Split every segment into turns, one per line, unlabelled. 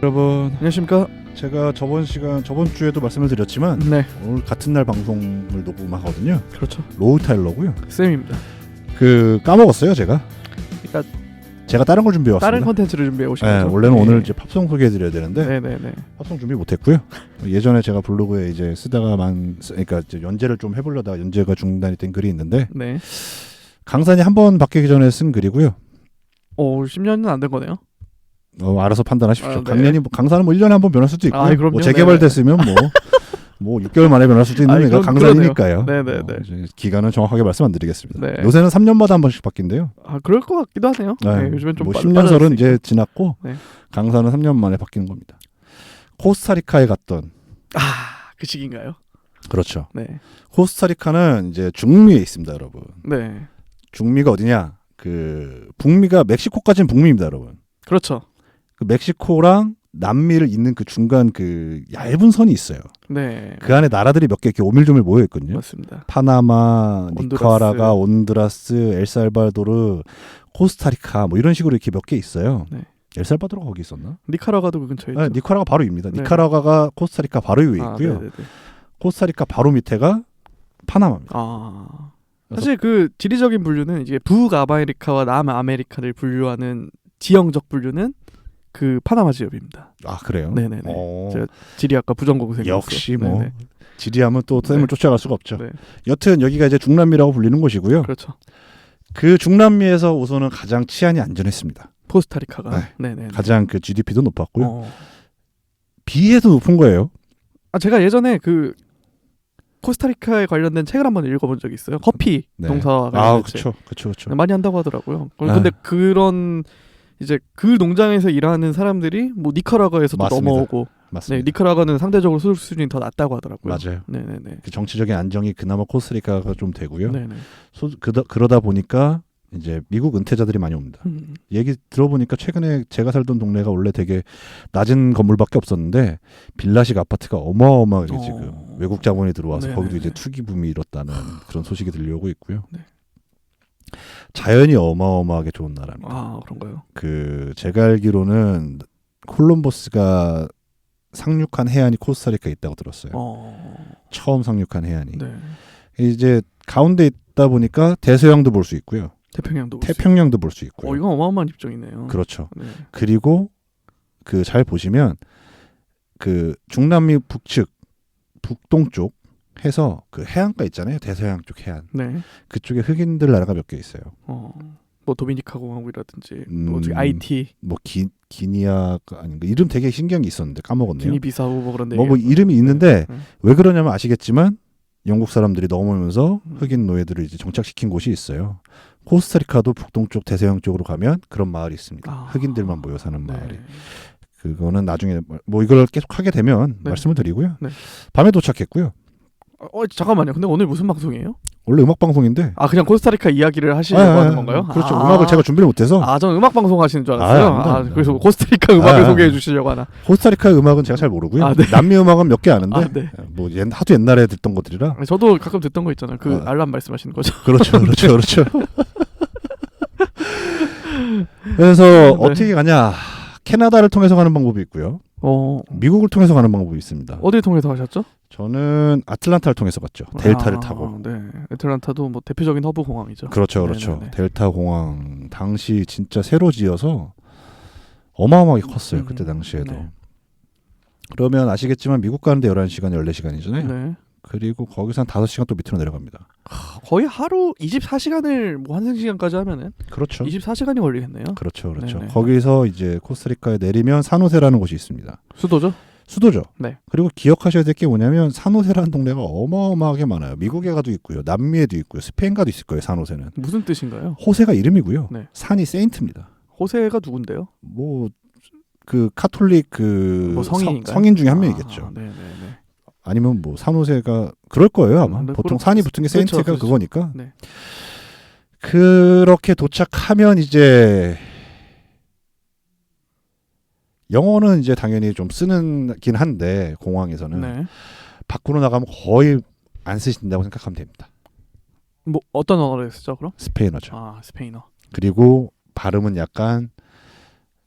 여러분
안녕하십니까.
제가 저번 주에도 말씀을 드렸지만
네,
오늘 같은 날 방송을 녹음하거든요.
그렇죠.
로우 타일러고요.
쌤입니다.
까먹었어요 제가.
그러니까
제가 다른 걸 준비해 왔습니다.
다른 컨텐츠를 준비해 오신
네,
거죠?
원래는
네.
오늘 이제 팝송 소개해드려야 되는데
네네네.
팝송 준비 못했고요. 예전에 제가 블로그에 이제 그러니까 이제 연재를 좀 해보려다가 연재가 중단이 된 글이 있는데
네.
강산이 한 번 바뀌기 전에 쓴 글이고요.
10년은 안 된 거네요.
알아서 판단하십시오.
아, 네.
강산은 뭐 1년에 한 번 변할 수도 있고요.
아, 그럼요.
뭐 재개발됐으면 뭐 6개월 만에 변할 수도 있는 애가 강산이니까요.
네네네.
이제 기간은 정확하게 말씀 안 드리겠습니다.
네.
요새는 3년마다 한 번씩 바뀐대요.
아, 그럴 것 같기도 하네요. 네, 요즘엔 좀
뭐 10년설은 이제 지났고
네.
강산은 3년 만에 바뀌는 겁니다. 코스타리카에 갔던
그 시기인가요?
그렇죠.
네.
코스타리카는 이제 중미에 있습니다, 여러분.
네.
중미가 어디냐? 북미가 멕시코까지는 북미입니다, 여러분.
그렇죠.
그 멕시코랑 남미를 잇는 그 중간 그 얇은 선이 있어요.
네.
그 안에 나라들이 몇 개 이렇게 오밀조밀 모여 있거든요.
맞습니다.
파나마,
온두라스.
니카라가, 온두라스, 엘살바도르, 코스타리카 뭐 이런 식으로 이렇게 몇 개 있어요.
네.
엘살바도르가 거기 있었나?
니카라과도 그 근처에 있죠.
네, 니카라가 바로 위입니다.
네.
니카라과가 코스타리카 바로 위에 있고요.
네네네.
코스타리카 바로 밑에가 파나마입니다.
사실 그 지리적인 분류는 이제 북아메리카와 남아메리카를 분류하는 지형적 분류는 그 파나마 지역입니다.
아, 그래요?
네네네. 제가 지리학과 부전공생이었어요.
역시 뭐
네네.
지리하면 또 쌤을
네.
쫓아갈 수가 없죠.
네.
여튼 여기가 이제 중남미라고 불리는 곳이고요.
그렇죠.
그 중남미에서 우선은 가장 치안이 안전했습니다.
코스타리카가. 네네.
가장 그 GDP도 높았고요. 비해도 높은 거예요.
제가 예전에 그 코스타리카에 관련된 책을 한번 읽어본 적이 있어요. 커피
네.
농사와 관련된 책.
그렇죠.
많이 한다고 하더라고요. 근데 그런 이제 그 농장에서 일하는 사람들이 뭐 니카라과에서도
맞습니다.
넘어오고,
맞습니다.
네, 니카라과는 상대적으로 수준이 더 낮다고 하더라고요.
맞아요.
네네네.
그 정치적인 안정이 그나마 코스타리카가 좀 되고요.
네네.
그러다 보니까 이제 미국 은퇴자들이 많이 옵니다. 얘기 들어보니까 최근에 제가 살던 동네가 원래 되게 낮은 건물밖에 없었는데 빌라식 아파트가 어마어마하게 지금 외국 자본이 들어와서
네네네.
거기도 이제 투기 붐이 일었다는 그런 소식이 들려오고 있고요.
네.
자연이 어마어마하게 좋은 나라입니다.
그런가요?
제가 알기로는 콜럼버스가 상륙한 해안이 코스타리카에 있다고 들었어요. 처음 상륙한 해안이.
네.
이제 가운데 있다 보니까 대서양도 볼 수 있고요.
태평양도
볼 수 있고요.
이건 어마어마한 입장이네요.
그렇죠.
네.
그리고 잘 보시면 그 중남미 북측 북동쪽 해서 그 해안가 있잖아요. 대서양 쪽 해안.
네.
그쪽에 흑인들 나라가 몇 개 있어요.
뭐 도미니카 공화국이라든지 뭐 아이티,
뭐 기니아가 아닌가 이름 되게 신기한 게 있었는데 까먹었네요.
기니비사우 뭐 그런데
뭐 이름이 있는데
네.
왜 그러냐면 아시겠지만 영국 사람들이 넘어오면서 흑인 노예들을 이제 정착시킨 곳이 있어요. 코스타리카도 북동쪽 대서양 쪽으로 가면 그런 마을이 있습니다. 흑인들만 모여 사는 마을이.
네.
그거는 나중에 뭐 이걸 계속 하게 되면
네.
말씀을 드리고요.
네.
밤에 도착했고요.
잠깐만요. 근데 오늘 무슨 방송이에요?
원래 음악 방송인데.
그냥 코스타리카 이야기를 하시려고 하는 건가요?
그렇죠. 음악을 제가 준비를 못해서.
전 음악 방송 하시는 줄 알았어요.
아닙니다.
그래서 코스타리카 음악을 소개해 주시려고 하나.
코스타리카 음악은 제가 잘 모르고요.
네.
남미 음악은 몇 개 아는데.
네.
뭐 하도 옛날에 듣던 것들이라.
저도 가끔 듣던 거 있잖아요. 알람 말씀하시는 거죠.
그렇죠. 그래서
네.
어떻게 가냐? 캐나다를 통해서 가는 방법이 있고요. 미국을 통해서 가는 방법이 있습니다.
어디를 통해서 가셨죠?
저는 아틀란타를 통해서 갔죠. 델타를 타고.
네. 애틀란타도 뭐 대표적인 허브 공항이죠.
그렇죠.
네네네.
델타 공항 당시 진짜 새로 지어서 어마어마하게 컸어요. 그때 당시에도.
네.
그러면 아시겠지만 미국 가는데 11시간, 14시간이잖아요.
네.
그리고 거기서 한 5시간 또 밑으로 내려갑니다.
거의 하루 24시간을 뭐 한 3시간까지 하면은
그렇죠.
24시간이 걸리겠네요.
그렇죠.
네네.
거기서 이제 코스타리카에 내리면 산호세라는 곳이 있습니다. 수도죠.
네.
그리고 기억하셔야 될 게 뭐냐면 산호세라는 동네가 어마어마하게 많아요. 미국에 가도 있고요. 남미에도 있고요. 스페인 가도 있을 거예요. 산호세는.
무슨 뜻인가요?
호세가 이름이고요.
네.
산이 세인트입니다.
호세가 누군데요?
뭐 그 카톨릭
뭐
성인 중에 한 명이겠죠.
네네네.
아니면 뭐 산호세가 그럴 거예요 아마. 보통 산이 붙은 게 세인트가
그렇죠.
그거니까.
네.
그렇게 도착하면 이제 영어는 이제 당연히 좀 쓰는긴 한데 공항에서는
네.
밖으로 나가면 거의 안 쓰신다고 생각하면 됩니다.
뭐 어떤 언어를 쓰죠 그럼?
스페인어죠.
스페인어.
그리고 발음은 약간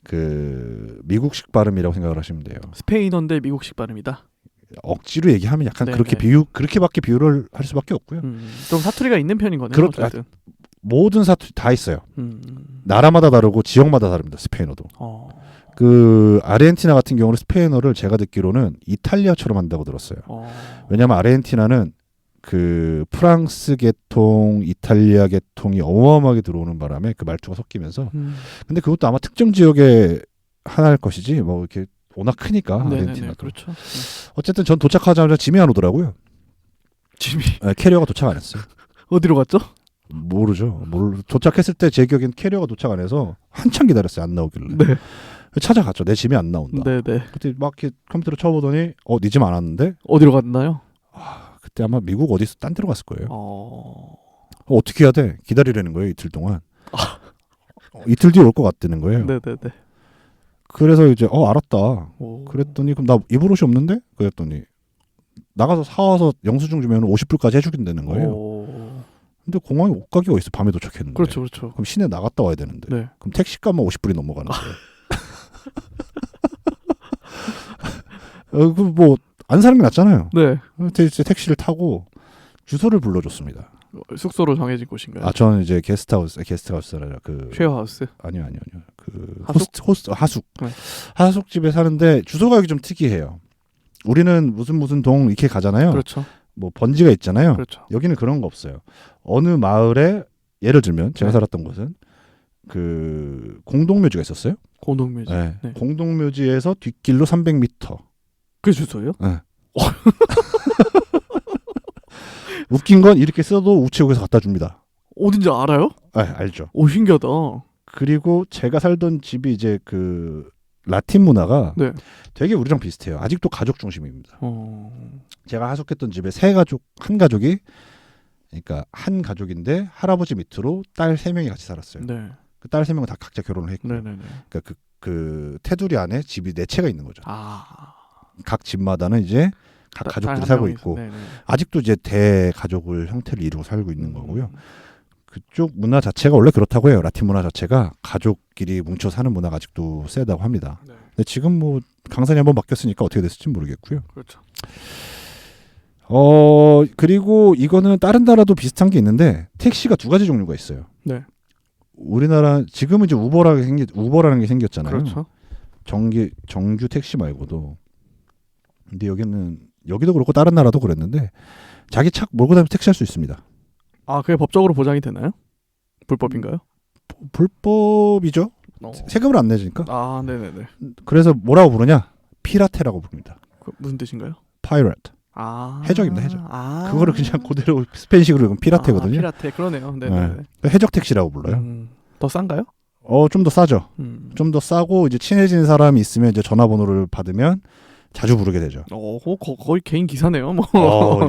그 미국식 발음이라고 생각을 하시면 돼요.
스페인어인데 미국식 발음이다.
억지로 얘기하면 약간
네네.
그렇게밖에 비유를 할 수밖에 없고요.
좀 사투리가 있는 편인 거네요.
그렇-
어쨌든.
모든 사투리 다 있어요.
음.
나라마다 다르고 지역마다 다릅니다. 스페인어도.
어.
그 아르헨티나 같은 경우는 스페인어를 제가 듣기로는 이탈리아처럼 한다고 들었어요. 왜냐하면 아르헨티나는 그 프랑스 계통, 이탈리아 계통이 어마어마하게 들어오는 바람에 그 말투가 섞이면서. 근데 그것도 아마 특정 지역에 하나일 것이지 뭐 이렇게 워낙 크니까
네네네.
아르헨티나도.
그렇죠.
어쨌든 전 도착하자마자 짐이 안 오더라고요.
짐이
네, 캐리어가 도착 안 했어요.
어디로 갔죠?
모르죠. 도착했을 때 제 기억엔 캐리어가 도착 안 해서 한참 기다렸어요. 안 나오길래.
네.
찾아갔죠. 내 짐이 안 나온다.
네네.
그때 막 이렇게 컴퓨터로 쳐보더니 네 짐 안 왔는데
어디로 갔나요?
그때 아마 미국 어디서 딴 데로 갔을 거예요.
어.
어떻게 해야 돼? 기다리라는 거예요. 이틀 동안. 이틀 뒤에 올 것 같다는 거예요.
네네네.
그래서 이제 알았다.
오.
그랬더니 그럼 나 입을 옷이 없는데? 그랬더니 나가서 사와서 영수증 주면 50불까지 해주긴다는 거예요.
오.
근데 공항에 옷가게가 있어. 밤에 도착했는데.
그렇죠, 그렇죠.
그럼 시내 나갔다 와야 되는데.
네.
그럼 택시값만 50불이 넘어가는 거예요. 뭐 안 사는 게 낫잖아요.
네.
이제 택시를 타고 주소를 불러줬습니다.
숙소로 정해진 곳인가요?
저는 이제 게스트하우스라 그
쉐어하우스.
아니요. 그
하숙?
호스트 하숙.
네.
하숙 집에 사는데 주소가 여기 좀 특이해요. 우리는 무슨 동 이렇게 가잖아요.
그렇죠.
뭐 번지가 있잖아요.
그렇죠.
여기는 그런 거 없어요. 어느 마을에 예를 들면 제가
네.
살았던 곳은 그 공동묘지가 있었어요.
공동묘지.
네.
네.
공동묘지에서 뒷길로 300m.
그게 주소예요?
네. 웃긴 건 이렇게 써도 우체국에서 갖다 줍니다.
어딘지 알아요?
알죠.
오, 신기하다.
그리고 제가 살던 집이 이제 그 라틴 문화가
네.
되게 우리랑 비슷해요. 아직도 가족 중심입니다.
어.
제가 하숙했던 집에 한 가족이 그러니까 한 가족인데 할아버지 밑으로 딸 3명이 같이 살았어요.
네.
그 딸 3명은 다 각자 결혼을 했고
네네네.
그러니까 그 테두리 안에 집이 4채가 있는 거죠.
아.
각 집마다는 이제 각 가족들이 살고 있고
네네.
아직도 이제 대가족을 형태를 이루고 살고 있는 거고요.
음.
그쪽 문화 자체가 원래 그렇다고 해요. 라틴 문화 자체가 가족끼리 뭉쳐 사는 문화가 아직도 세다고 합니다.
네.
근데 지금 뭐 강산이 한번 바뀌었으니까 어떻게 됐을지 모르겠고요.
그렇죠.
그리고 이거는 다른 나라도 비슷한 게 있는데 택시가 2가지 종류가 있어요.
네.
우리나라 지금은 이제 우버라는 게 생겼잖아요.
그렇죠.
정규 택시 말고도. 근데 여기도 그렇고 다른 나라도 그랬는데 자기 차 몰고 다니면 택시 할 수 있습니다.
아, 그게 법적으로 보장이 되나요? 불법인가요?
불법이죠. 세금을 안 내니까.
아, 네네네.
그래서 뭐라고 부르냐? 피라테라고 부릅니다.
무슨 뜻인가요?
pirate.
아.
해적입니다, 해적.
아.
그거를 그냥 그대로 스페인식으로 이건 피라테거든요.
피라테. 그러네요. 네네.
해적 택시라고 불러요.
더 싼가요?
좀 더 싸죠.
음.
좀 더 싸고 이제 친해진 사람이 있으면 이제 전화번호를 받으면 자주 부르게 되죠.
거의 개인 기사네요. 뭐.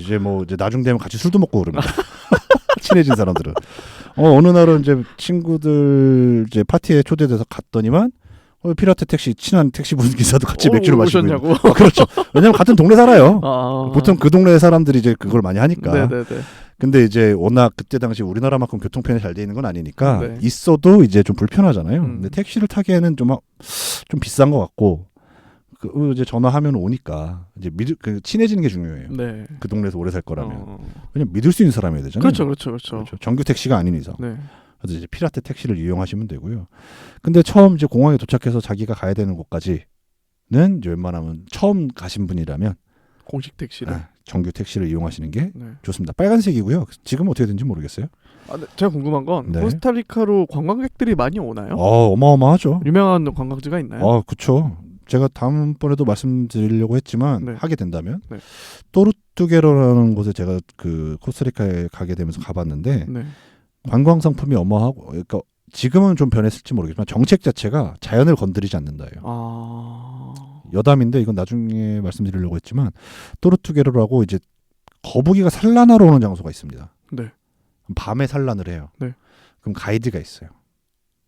이제 나중 되면 같이 술도 먹고 그럽니다. 친해진 사람들은. 어느 날은 이제 친구들 이제 파티에 초대돼서 갔더니만 피라테 택시 친한 택시분 기사도 같이 맥주를 마시고
오셨냐고.
있는. 그렇죠. 왜냐면 같은 동네 살아요.
아.
보통 그 동네 사람들이 이제 그걸 많이 하니까.
네네네.
근데 이제 워낙 그때 당시 우리나라만큼 교통편이 잘 돼 있는 건 아니니까
네.
있어도 이제 좀 불편하잖아요.
음.
근데 택시를 타기에는 좀 비싼 것 같고 이제 전화하면 오니까 이제 친해지는 게 중요해요.
네.
그 동네에서 오래 살 거라면. 왜냐면 믿을 수 있는 사람이어야 되잖아요.
그렇죠.
그렇죠. 정규 택시가 아닌 이상.
네.
그래서 이제 피라테 택시를 이용하시면 되고요. 근데 처음 이제 공항에 도착해서 자기가 가야 되는 곳까지는 이제 웬만하면 처음 가신 분이라면
공식 택시를.
정규 택시를 이용하시는 게
네.
좋습니다. 빨간색이고요. 지금 어떻게 되는지 모르겠어요.
네. 제가 궁금한 건
네.
코스타리카로 관광객들이 많이 오나요?
어마어마하죠.
유명한 관광지가 있나요?
그렇죠. 제가 다음번에도 말씀드리려고 했지만
네.
하게 된다면
네.
또르투게로라는 곳에 제가 그 코스타리카에 가게 되면서 가봤는데
네.
관광 상품이 어마하고 그러니까 지금은 좀 변했을지 모르겠지만 정책 자체가 자연을 건드리지 않는다예요.
아.
여담인데 이건 나중에 말씀드리려고 했지만 또르투게로라고 이제 거북이가 산란하러 오는 장소가 있습니다.
네.
밤에 산란을 해요.
네.
그럼 가이드가 있어요.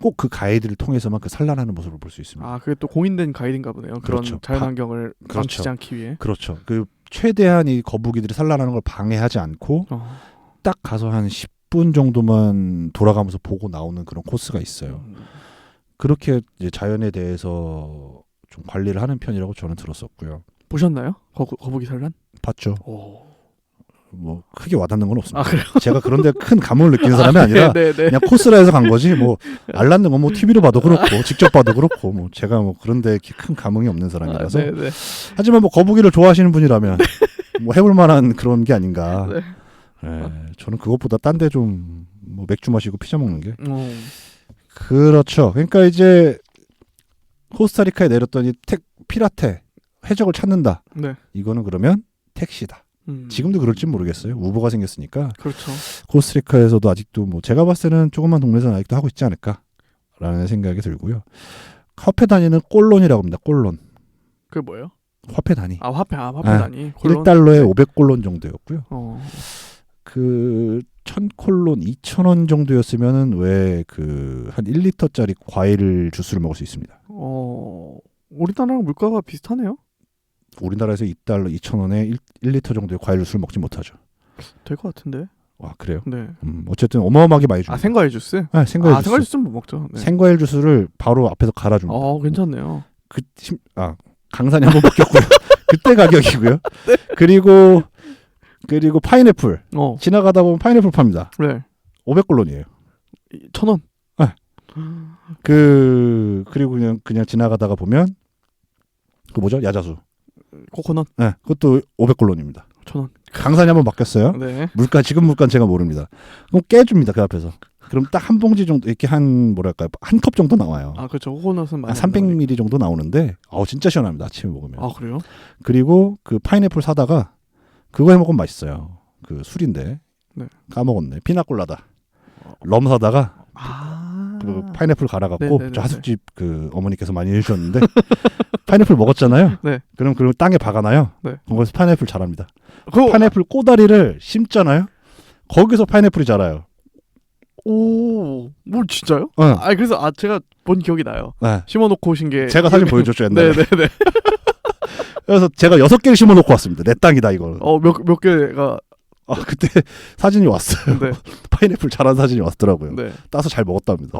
꼭 그 가이드를 통해서만 그 산란하는 모습을 볼 수 있습니다.
아, 그게 또 공인된 가이드인가 보네요. 그런
그렇죠.
자연환경을
그렇죠.
망치지 않기 위해.
그렇죠. 그 최대한 이 거북이들이 산란하는 걸 방해하지 않고 딱 가서 한 10분 정도만 돌아가면서 보고 나오는 그런 코스가 있어요. 그렇게 이제 자연에 대해서 좀 관리를 하는 편이라고 저는 들었었고요.
보셨나요? 거북이 산란?
봤죠.
오.
뭐 크게 와닿는 건 없습니다.
아 그래요?
제가 그런데 큰 감흥을 느끼는 사람이 아니라
네네.
그냥 코스라 해서 간 거지. 뭐 알랐는 건 뭐 TV로 봐도 그렇고 직접 봐도 그렇고 뭐 제가 뭐 그런데 이렇게 큰 감흥이 없는 사람이라서.
네네.
하지만 뭐 거북이를 좋아하시는 분이라면 뭐 해볼 만한 그런 게 아닌가.
네.
저는 그것보다 딴 데 좀 뭐 맥주 마시고 피자 먹는 게.
어.
그렇죠. 그러니까 이제 코스타리카에 내렸더니 피라테 해적을 찾는다.
네.
이거는 그러면 택시다. 지금도 그럴지 모르겠어요. 우버가 생겼으니까.
그렇죠.
코스타리카에서도 아직도 뭐 제가 봤을 때는 조그만 동네에서는 아직도 하고 있지 않을까라는 생각이 들고요. 화폐 단위는 꼴론이라고 합니다. 꼴론.
그게 뭐예요?
화폐 단위.
아 화폐 단위.
1달러에 500꼴론 정도였고요.
어.
그 1000콜론 2,000원 정도였으면은 왜 그 한 1리터짜리 과일 주스를 먹을 수 있습니다.
우리나라랑 물가가 비슷하네요.
우리나라에서 2달러 2,000원에 1리터 정도의 과일 주스를 먹지 못하죠.
될 것 같은데.
와 그래요?
네.
어쨌든 어마어마하게 많이 줍니다.
생과일 주스?
생과일 주스.
생과일 주스는 못 먹죠. 네.
생과일 주스를 바로 앞에서 갈아줍니다.
괜찮네요.
강산이 한번 바뀌었고요. 그때 가격이고요.
네.
그리고 파인애플. 지나가다 보면 파인애플 팝니다.
네.
500골론이에요.
1,000원.
네. 그리고 그냥 지나가다가 보면 그 뭐죠? 야자수.
코코넛.
네, 그것도 500골론입니다.
1,000원.
강산이 한번 바뀌었어요.
네.
지금 물가는 제가 모릅니다. 그럼 깨줍니다. 그 앞에서. 그럼 딱 한 봉지 정도 이렇게 한 컵 정도 나와요.
그렇죠. 코코넛은 많이
300ml 정도 나오는데 진짜 시원합니다. 아침에 먹으면.
그래요?
그리고 그 파인애플 사다가 그거 해 먹으면 맛있어요. 그 술인데.
네.
까먹었네. 피나콜라다. 럼 사다가 그 파인애플 갈아갖고
네네네네.
저 하숙집 그 어머니께서 많이 해주셨는데 파인애플 먹었잖아요.
네.
그럼 땅에 박아놔요.
네.
거기서 파인애플 자랍니다. 파인애플 꼬다리를 심잖아요. 거기서 파인애플이 자라요.
뭐 진짜요? 그래서 제가 본 기억이 나요.
네.
심어놓고 오신 게
제가 사진 보여줬죠 옛날에.
네네네.
그래서 제가 6개를 심어놓고 왔습니다. 내 땅이다 이거.
몇 개가
그때 사진이 왔어요.
네.
파인애플 자란 사진이 왔더라고요.
네.
따서 잘 먹었답니다.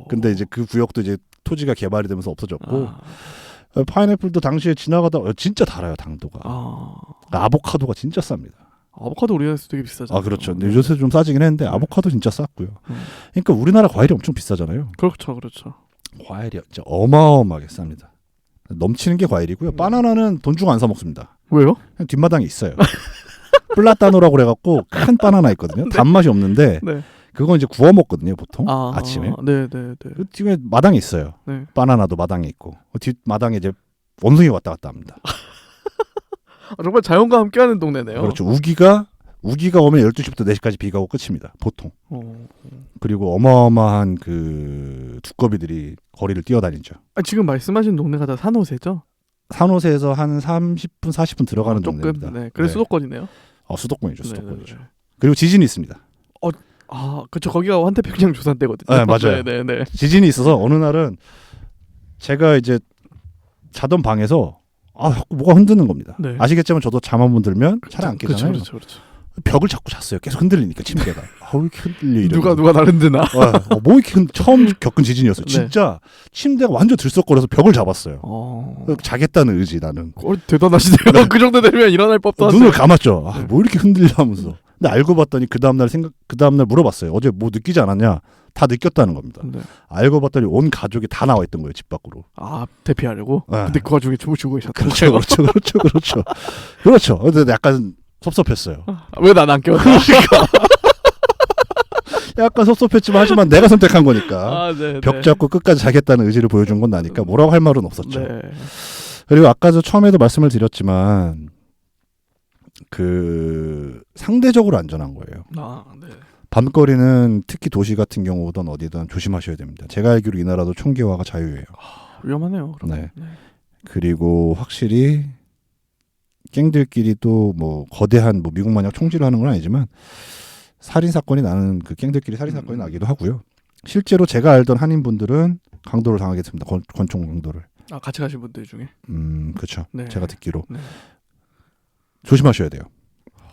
근데 이제 그 구역도 이제 토지가 개발이 되면서 없어졌고 파인애플도 당시에 지나가다 진짜 달아요 당도가. 아보카도가 진짜 쌉니다.
아보카도 우리나라에서 되게 비싸잖아요.
그렇죠. 근데 요새 좀 싸지긴 했는데 아보카도 진짜 쌌고요. 그러니까 우리나라 과일이 엄청 비싸잖아요.
그렇죠.
과일이 진짜 어마어마하게 쌉니다. 넘치는 게 과일이고요. 바나나는 돈 주고 안 사 먹습니다.
왜요?
그냥 뒷마당에 있어요. 플라타노라고 그래갖고 큰 바나나 있거든요. 단맛이 없는데
네.
그건 이제 구워 먹거든요 보통 아침에.
네네네.
그 뒤에 마당에 있어요.
네.
바나나도 마당에 있고 뒷마당에 이제 원숭이가 왔다 갔다 합니다.
정말 자연과 함께하는 동네네요.
그렇죠. 우기가 오면 12시부터 4시까지 비가 오고 끝입니다. 보통. 그리고 어마어마한 그 두꺼비들이 거리를 뛰어다니죠.
지금 말씀하신 동네가 다 산호세죠?
산호세에서 한 30분 40분 들어가는 동네입니다.
네. 그래서 수도권이네요.
수도권이죠. 수도권이죠.
네네네.
그리고 지진이 있습니다.
그렇죠. 거기가 환태평양 조산대거든요.
네, 맞아요.
네네.
지진이 있어서 어느 날은 제가 이제 자던 방에서 뭐가 흔드는 겁니다.
네.
아시겠지만 저도 잠 한 번 들면 잘 안 깨잖아요.
그렇죠.
벽을 자꾸 잤어요. 계속 흔들리니까 침대가. 왜 이렇게 흔들려?
누가 나를 흔드나?
뭐 이렇게 처음 겪은 지진이었어요.
네.
진짜 침대가 완전 들썩거려서 벽을 잡았어요. 자겠다는 의지 나는.
대단하시네요. 그 정도 되면 일어날 법도 하세요.
눈을 감았죠. 뭐 이렇게 흔들려 하면서. 근데 알고 봤더니 그 다음날 물어봤어요. 어제 뭐 느끼지 않았냐? 다 느꼈다는 겁니다.
네.
알고 봤더니 온 가족이 다 나와 있던 거예요. 집 밖으로.
대피하려고?
네.
근데 그 와중에 주무시고 계셨던
그렇죠. 근데 약간 섭섭했어요.
왜 난 안 깨웠나?
약간 섭섭했지만 하지만 내가 선택한 거니까
네.
벽 잡고 끝까지 자겠다는 의지를 보여준 건 나니까 뭐라고 할 말은 없었죠.
네.
그리고 아까 처음에도 말씀을 드렸지만 그 상대적으로 안전한 거예요.
네.
밤거리는 특히 도시 같은 경우든 어디든 조심하셔야 됩니다. 제가 알기로 이 나라도 총기화가 자유예요.
위험하네요.
네. 그리고 확실히 갱들끼리 또 뭐 거대한 뭐 미국 마냥 총질을 하는 건 아니지만 살인 사건이 나는 그 갱들끼리 살인 사건이 나기도 하고요. 실제로 제가 알던 한인분들은 강도를 당하겠습니다. 권총 강도를.
같이 가신 분들 중에.
그렇죠.
네.
제가 듣기로
네.
조심하셔야 돼요.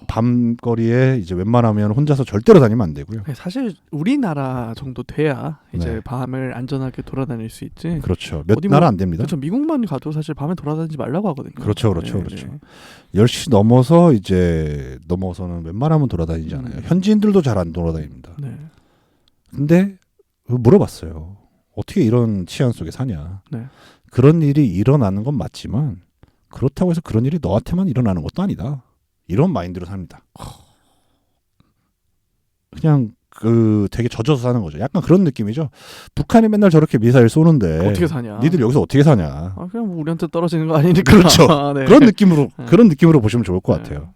밤거리에 이제 웬만하면 혼자서 절대로 다니면 안 되고요.
사실 우리나라 정도 돼야 이제
네.
밤을 안전하게 돌아다닐 수 있지.
그렇죠. 몇
어디
나라
뭐-
안 됩니다.
그렇죠. 미국만 가도 사실 밤에 돌아다니지 말라고 하거든요.
그렇죠, 그렇죠,
네,
그렇죠.
네.
10시 넘어서 이제 넘어서는 웬만하면 돌아다니지 않아요. 현지인들도 잘 안 돌아다닙니다.
네.
근데 물어봤어요. 어떻게 이런 치안 속에 사냐.
네.
그런 일이 일어나는 건 맞지만 그렇다고 해서 그런 일이 너한테만 일어나는 것도 아니다. 이런 마인드로 삽니다. 그냥 되게 젖어서 사는 거죠. 약간 그런 느낌이죠. 북한이 맨날 저렇게 미사일 쏘는데
어떻게 사냐?
니들 여기서 어떻게 사냐.
아, 그냥 뭐 우리한테 떨어지는 거 아니니까.
그렇죠.
아, 네.
그런 느낌으로
네.
그런 느낌으로 보시면 좋을 것
네.
같아요.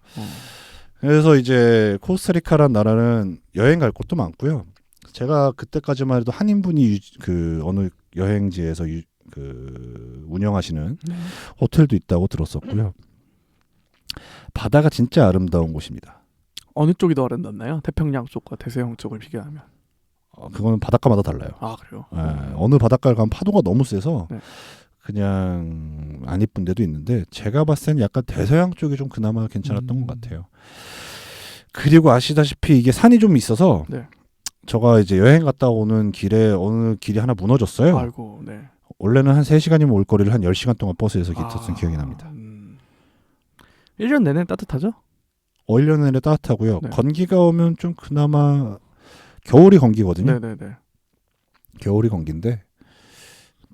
그래서 이제 코스타리카란 나라는 여행 갈 곳도 많고요. 제가 그때까지만 해도 한인분이 어느 여행지에서 운영하시는
네.
호텔도 있다고 들었었고요. 바다가 진짜 아름다운 곳입니다.
어느 쪽이 더 아름답나요? 태평양 쪽과 대서양 쪽을 비교하면.
그거는 바닷가마다 달라요.
아 그래요?
어느 바닷가를 가면 파도가 너무 세서
네.
그냥 안 이쁜 데도 있는데 제가 봤을 때는 약간 대서양 쪽이 좀 그나마 괜찮았던 것 같아요. 그리고 아시다시피 이게 산이 좀 있어서
네.
제가 이제 여행 갔다 오는 길에 어느 길이 하나 무너졌어요.
아이고, 네.
원래는 한 3시간이면 올 거리를 한 10시간 동안 버스에서 기탔던 기억이 납니다.
1년 내내 따뜻하죠?
1년 내내 따뜻하고요.
네.
건기가 오면 좀 그나마 겨울이 건기거든요.
네네네.
겨울이 건기인데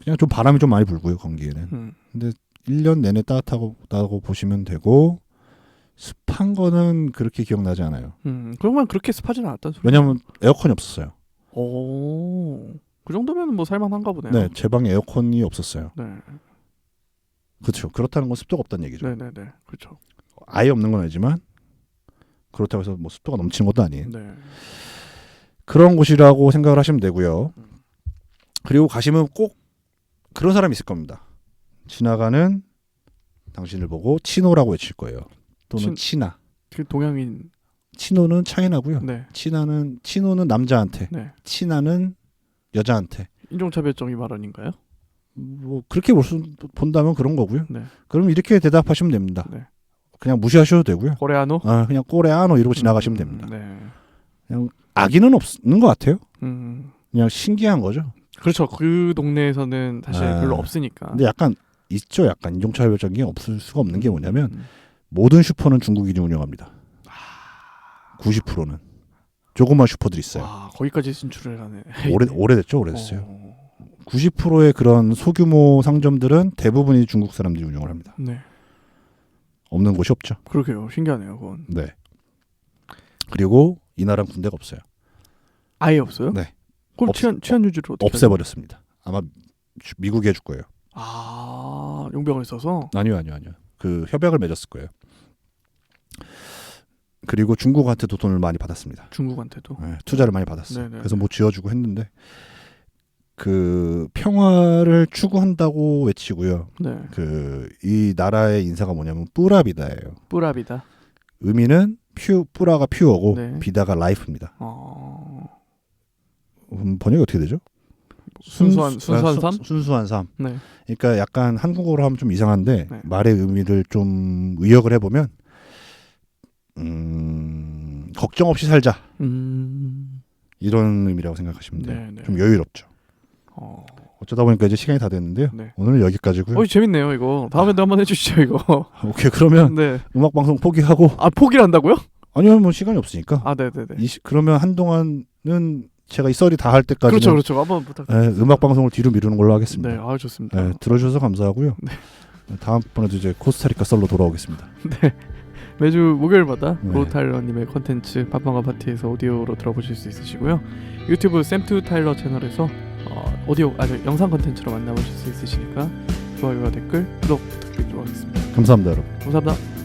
그냥 좀 바람이 좀 많이 불고요. 건기에는. 1년 내내 따뜻하다고 보시면 되고 습한 거는 그렇게 기억나지 않아요.
그러면 그렇게 습하진 않았단 소리.
왜냐하면 에어컨이 없었어요.
오, 그 정도면 뭐 살만한가 보네요.
네, 제 방에 에어컨이 없었어요.
네,
그렇죠. 그렇다는 건 습도가 없다는 얘기죠.
네네네, 그렇죠.
아예 없는 건 아니지만 그렇다고 해서 뭐 습도가 넘치는 것도 아닌
네,
그런 곳이라고 생각을 하시면 되고요. 그리고 가시면 꼭 그런 사람이 있을 겁니다. 지나가는 당신을 보고 치노라고 외칠 거예요. 또는 치나.
그 동양인.
치노는 차이나고요.
네,
치노는 남자한테,
네.
치나는 여자한테.
인종차별적인 발언인가요?
뭐 그렇게 본다면 그런 거고요.
네,
그럼 이렇게 대답하시면 됩니다.
네.
그냥 무시하셔도 되고요.
코레아노?
그냥 꼬레아노 이러고 지나가시면 됩니다.
네.
그냥 악의는 없는 것 같아요. 그냥 신기한 거죠.
그렇죠. 그 동네에서는 사실 별로 없으니까.
근데 약간 있죠. 약간 인종차별적인 게 없을 수가 없는 게 뭐냐면 모든 슈퍼는 중국인이 운영합니다. 90%는 조그만 슈퍼들이 있어요.
와, 거기까지 진출을 하네.
오래됐죠. 오래됐어요. 90%의 그런 소규모 상점들은 대부분이 중국 사람들이 운영을 합니다.
네,
없는 곳이 없죠.
그러게요. 신기하네요, 그건.
네. 그리고 이 나라는 군대가 없어요.
아예 없어요?
네.
그럼 치안 유지를 어떻게?
없애버렸습니다. 아마 미국이 해줄 거예요.
아, 용병을 써서?
아니요. 그 협약을 맺었을 거예요. 그리고 중국한테도 돈을 많이 받았습니다.
중국한테도?
네, 투자를 많이 받았어요.
네네.
그래서 뭐 쥐어주고 했는데 그 평화를 추구한다고 외치고요.
네.
이 나라의 인사가 뭐냐면 뿌라비다예요.
뿌라비다.
의미는 뿌라가 퓨어고
네.
비다가 라이프입니다. 번역이 어떻게 되죠?
순수한 삶?
순수한 삶.
네.
그러니까 약간 한국어로 하면 좀 이상한데
네.
말의 의미를 좀 의역을 해보면 걱정 없이 살자. 이런 의미라고 생각하시면 돼요.
네.
좀 여유롭죠. 어쩌다 보니까 이제 시간이 다 됐는데요.
네.
오늘은 여기까지고요.
재밌네요, 이거. 다음에도 한번 해주시죠, 이거.
오케이, 그러면
네.
음악 방송 포기하고.
포기를 한다고요?
아니요, 뭐 시간이 없으니까.
네네네.
그러면 한동안은 제가 이 썰이 다 할 때까지는
그렇죠. 한번 부탁드립니다.
음악 방송을 뒤로 미루는 걸로 하겠습니다.
네, 좋습니다.
네, 들어주셔서 감사하고요.
네.
다음번에도 이제 코스타리카 썰로 돌아오겠습니다.
네. 매주 목요일마다
네.
로 타일러님의 컨텐츠 팝빵과 파티에서 오디오로 들어보실 수 있으시고요. 유튜브 샘투 타일러 채널에서 영상 컨텐츠로 만나보실 수 있으시니까 좋아요와 댓글, 구독 부탁드리도록 하겠습니다.
감사합니다, 여러분.
감사합니다.